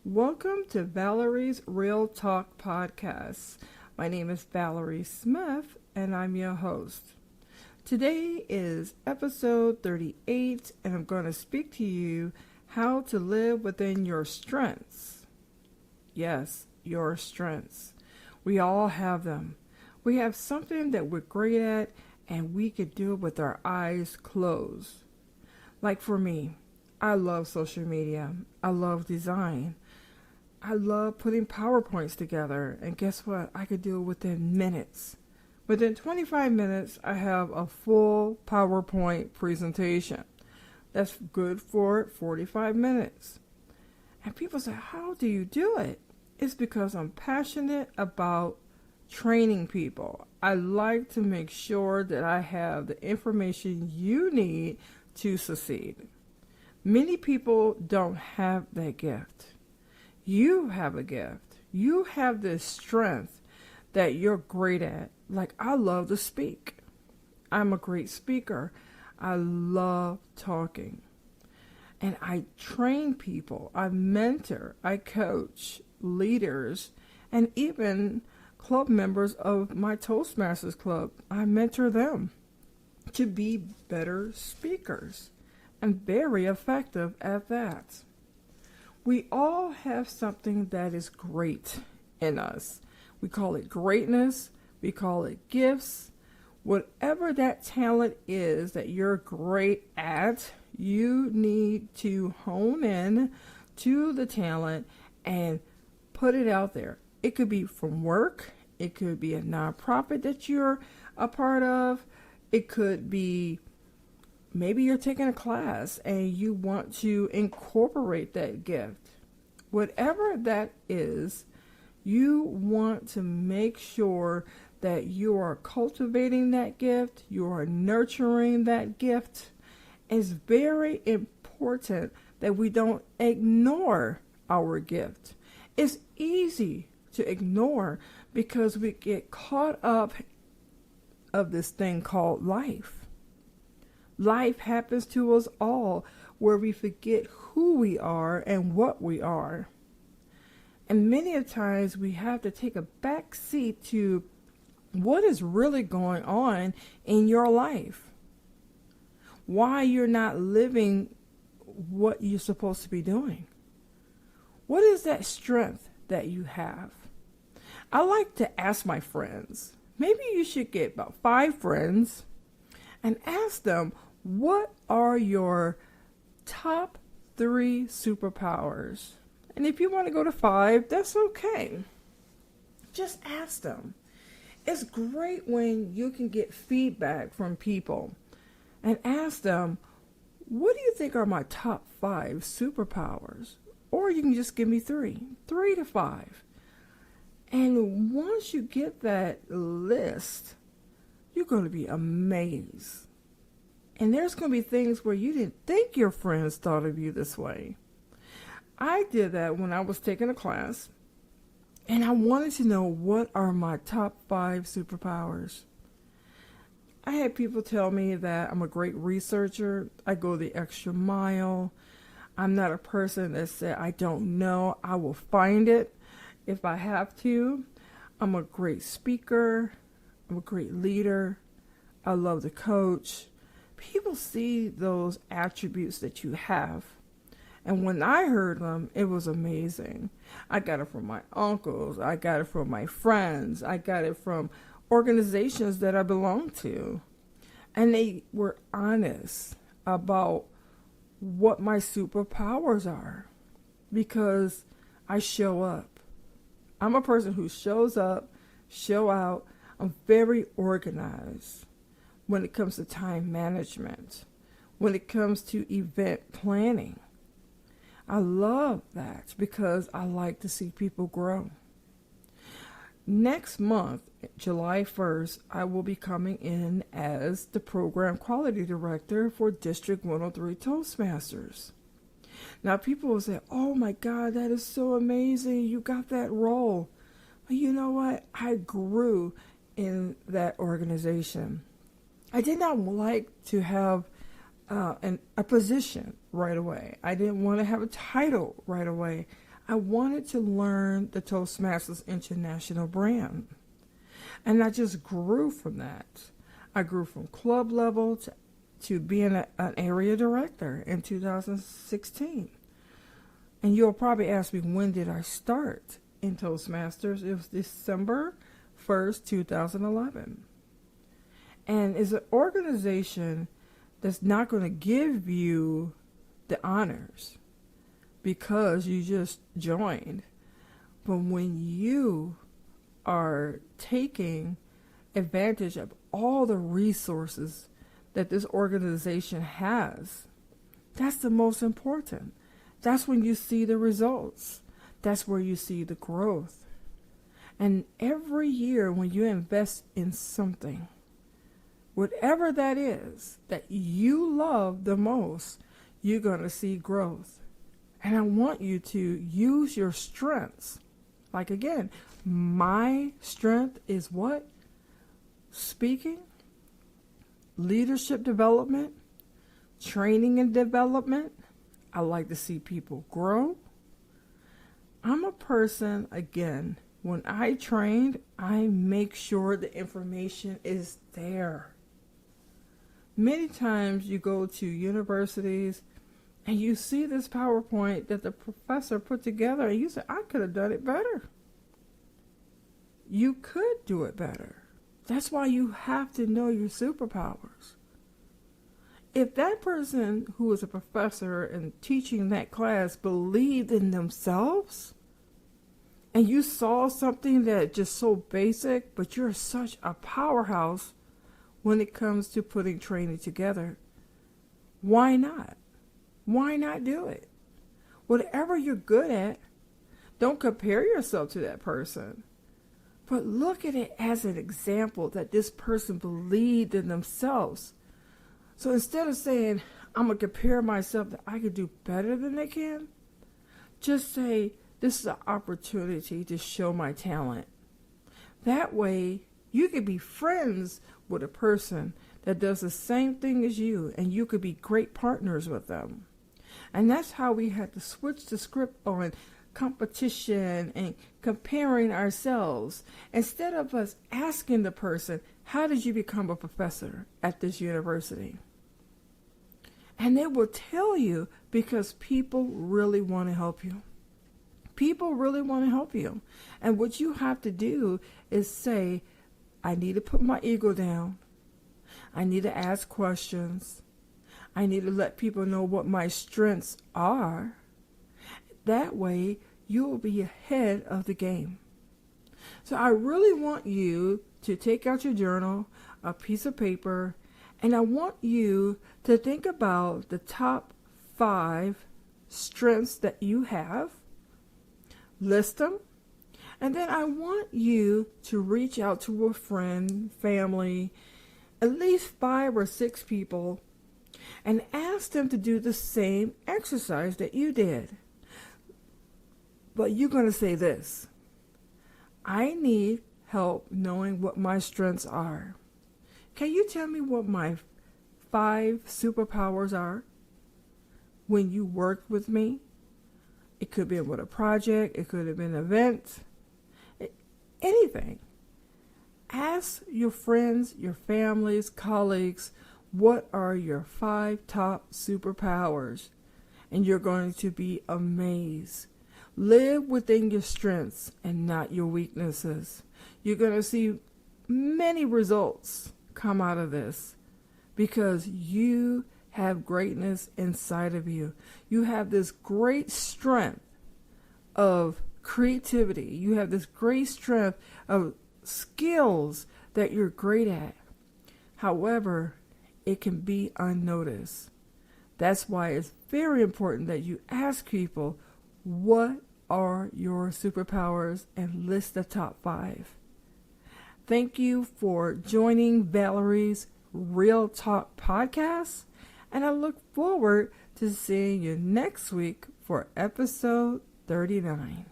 Welcome to Valerie's Real Talk podcast. My name is Valerie Smith and I'm your host. Today is episode 38 and I'm going to speak to you how to live within your strengths. Yes, your strengths. We all have them. We have something that we're great at and we could do it with our eyes closed. Like for me, I love social media. I love design. I love putting PowerPoints together. And guess what? I could do it within minutes. Within 25 minutes, I have a full PowerPoint presentation. That's good for 45 minutes. And people say, how do you do it? It's because I'm passionate about training people. I like to make sure that I have the information you need to succeed. Many people don't have that gift. You have a gift. You have this strength that you're great at. Like, I love to speak. I'm a great speaker. I love talking. And I train people. I mentor. I coach leaders and even club members of my Toastmasters Club. I mentor them to be better speakers and very effective at that. We all have something that is great in us. We call it greatness. We call it gifts. Whatever that talent is that you're great at, you need to hone in to the talent and put it out there. It could be from work. It could be a nonprofit that you're a part of. It could be maybe you're taking a class and you want to incorporate that gift. Whatever that is, you want to make sure that you are cultivating that gift, you are nurturing that gift. It's very important that we don't ignore our gift. It's easy to ignore because we get caught up of this thing called life. Life happens to us all where we forget who we are and what we are. And many of times we have to take a back seat to what is really going on in your life. Why you're not living what you're supposed to be doing. What is that strength that you have? I like to ask my friends. Maybe you should get about 5 friends and ask them, what are your top 3 superpowers? And if you want to go to 5, that's okay. Just ask them. It's great when you can get feedback from people and ask them, what do you think are my top 5 superpowers? Or you can just give me 3 to 5. And once you get that list, you're going to be amazed. And there's going to be things where you didn't think your friends thought of you this way. I did that when I was taking a class. And I wanted to know, what are my top 5 superpowers? I had people tell me that I'm a great researcher. I go the extra mile. I'm not a person that said, I don't know. I will find it if I have to. I'm a great speaker. I'm a great leader. I love to coach. People see those attributes that you have. And when I heard them, it was amazing. I got it from my uncles. I got it from my friends. I got it from organizations that I belong to. And they were honest about what my superpowers are. Because I show up. I'm a person who shows up, show out. I'm very organized when it comes to time management, when it comes to event planning. I love that because I like to see people grow. Next month, July 1st, I will be coming in as the Program Quality Director for District 103 Toastmasters. Now, people will say, oh my God, that is so amazing. You got that role. But you know what? I grew in that organization. I did not like to have a position right away. I didn't want to have a title right away. I wanted to learn the Toastmasters International brand. And I just grew from that. I grew from club level to being an area director in 2016. And you'll probably ask me, when did I start in Toastmasters? It was December 1st, 2011. And it's an organization that's not going to give you the honors because you just joined. But when you are taking advantage of all the resources that this organization has, that's the most important. That's when you see the results. That's where you see the growth. And every year when you invest in something, whatever that is that you love the most, you're going to see growth. And I want you to use your strengths. Like again, my strength is what? Speaking, leadership development, training and development. I like to see people grow. I'm a person, again, when I trained, I make sure the information is there. Many times you go to universities and you see this PowerPoint that the professor put together and you say, I could have done it better. You could do it better. That's why you have to know your superpowers. If that person who was a professor and teaching that class believed in themselves, and you saw something that just so basic, but you're such a powerhouse when it comes to putting training together, why not? Why not do it? Whatever you're good at, don't compare yourself to that person. But look at it as an example that this person believed in themselves. So instead of saying, I'm going to compare myself that I could do better than they can, just say, this is an opportunity to show my talent. That way, you could be friends with a person that does the same thing as you, and you could be great partners with them. And that's how we had to switch the script on competition and comparing ourselves. Instead of us asking the person, how did you become a professor at this university? And they will tell you because people really want to help you. People really want to help you. And what you have to do is say, I need to put my ego down. I need to ask questions. I need to let people know what my strengths are. That way, you will be ahead of the game. So I really want you to take out your journal, a piece of paper, and I want you to think about the top 5 strengths that you have. List them. And then I want you to reach out to a friend, family, at least 5 or 6 people, and ask them to do the same exercise that you did. But you're going to say this: I need help knowing what my strengths are. Can you tell me what my 5 superpowers are when you worked with me? It could be with a project. It could have been an event. Anything. Ask your friends, your families, colleagues, what are your 5 top superpowers? And you're going to be amazed. Live within your strengths and not your weaknesses. You're going to see many results come out of this because you have greatness inside of you. You have this great strength of creativity. You have this great strength of skills that you're great at. However, it can be unnoticed. That's why it's very important that you ask people, what are your superpowers, and list the top 5. Thank you for joining Valerie's Real Talk podcast, and I look forward to seeing you next week for episode 39.